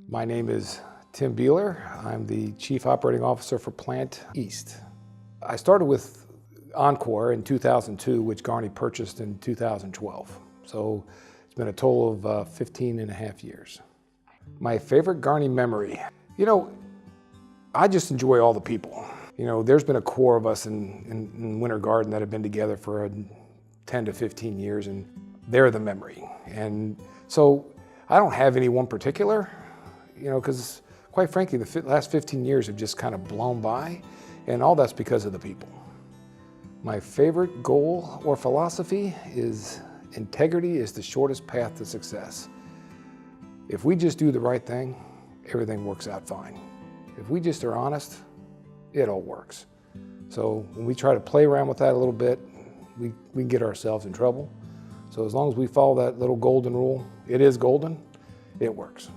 My name is Tim Behler. I'm the Chief Operating Officer for Plant East. I started with Encore in 2002, which Garney purchased in 2012. So it's been a total of 15 and a half years. My favorite Garney memory, I just enjoy all the people. There's been a core of us in Winter Garden that have been together for 10 to 15 years, and they're the memory. And so I don't have any one particular, because quite frankly, the last 15 years have just kind of blown by, and all that's because of the people. My favorite goal or philosophy is integrity is the shortest path to success. If we just do the right thing, everything works out fine. If we just are honest, it all works. So when we try to play around with that a little bit, we can get ourselves in trouble. So as long as we follow that little golden rule, it is golden, it works.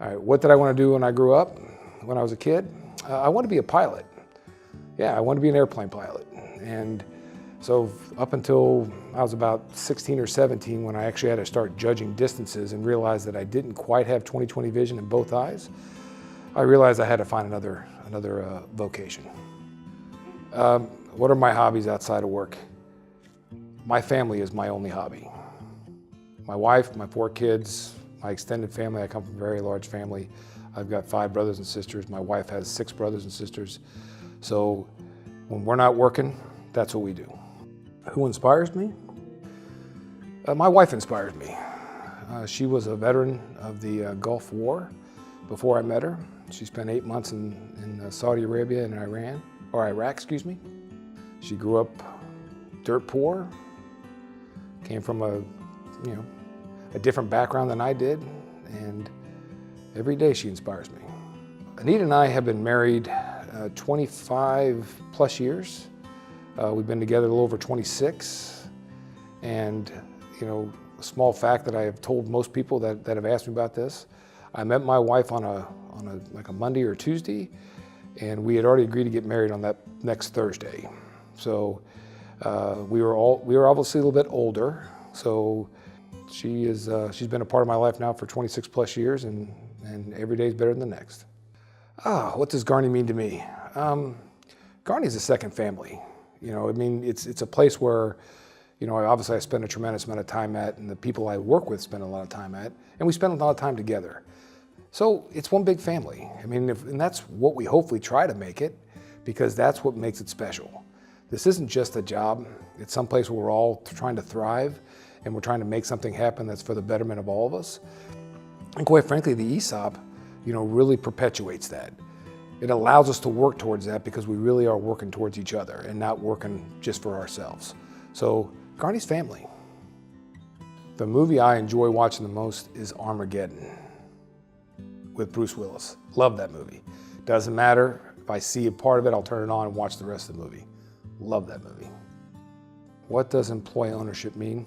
All right, what did I want to do when I grew up? When I was a kid? I wanted to be a pilot. Yeah, I wanted to be an airplane pilot. And so up until I was about 16 or 17 when I actually had to start judging distances and realized that I didn't quite have 20/20 vision in both eyes, I realized I had to find another vocation. What are my hobbies outside of work? My family is my only hobby. My wife, my 4 kids, my extended family. I come from a very large family. I've got 5 brothers and sisters. My wife has 6 brothers and sisters. So when we're not working, that's what we do. Who inspires me? My wife inspires me. She was a veteran of the Gulf War before I met her. She spent 8 months in Saudi Arabia and Iraq, excuse me. She grew up dirt poor, came from a different background than I did, and every day she inspires me. Anita and I have been married 25 plus years. We've been together a little over 26, and a small fact that I have told most people that have asked me about this, I met my wife on a Monday or Tuesday, and we had already agreed to get married on that next Thursday. So we were obviously a little bit older, so she's been a part of my life now for 26 plus years, and every day is better than the next. What does Garney mean to me? Garney is a second family. It's a place where, obviously I spend a tremendous amount of time at, and the people I work with spend a lot of time at, and we spend a lot of time together. So it's one big family. And that's what we hopefully try to make it, because that's what makes it special. This isn't just a job. It's someplace where we're all trying to thrive, and we're trying to make something happen that's for the betterment of all of us. And quite frankly, the ESOP, really perpetuates that. It allows us to work towards that because we really are working towards each other and not working just for ourselves. So Garney's family. The movie I enjoy watching the most is Armageddon with Bruce Willis. Love that movie. Doesn't matter if I see a part of it, I'll turn it on and watch the rest of the movie. Love that movie. What does employee ownership mean?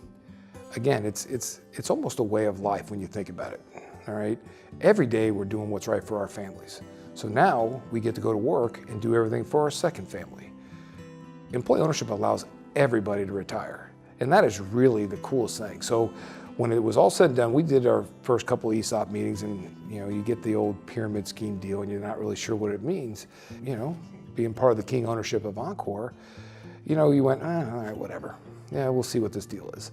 Again, it's almost a way of life when you think about it, all right? Every day we're doing what's right for our families. So now we get to go to work and do everything for our second family. Employee ownership allows everybody to retire, and that is really the coolest thing. So when it was all said and done, we did our first couple of ESOP meetings, and you get the old pyramid scheme deal and you're not really sure what it means. Being part of the king ownership of Encore, you went, all right, whatever. Yeah, we'll see what this deal is.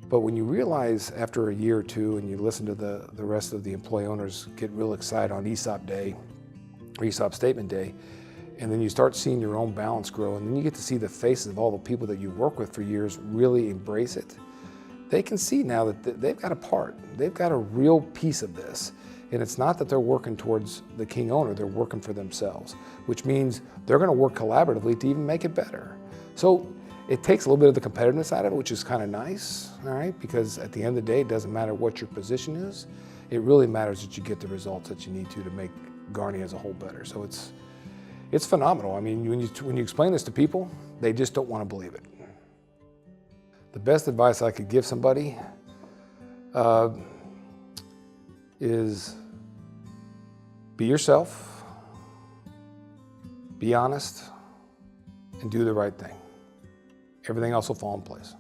But when you realize after a year or two and you listen to the rest of the employee owners get real excited on ESOP Day, or ESOP Statement Day, and then you start seeing your own balance grow, and then you get to see the faces of all the people that you work with for years really embrace it, they can see now that they've got a part. They've got a real piece of this. And it's not that they're working towards the king owner, they're working for themselves, which means they're going to work collaboratively to even make it better. So it takes a little bit of the competitiveness out of it, which is kind of nice, all right? Because at the end of the day, it doesn't matter what your position is. It really matters that you get the results that you need to make Garney as a whole better. So it's phenomenal. When you explain this to people, they just don't want to believe it. The best advice I could give somebody is be yourself, be honest, and do the right thing. Everything else will fall in place.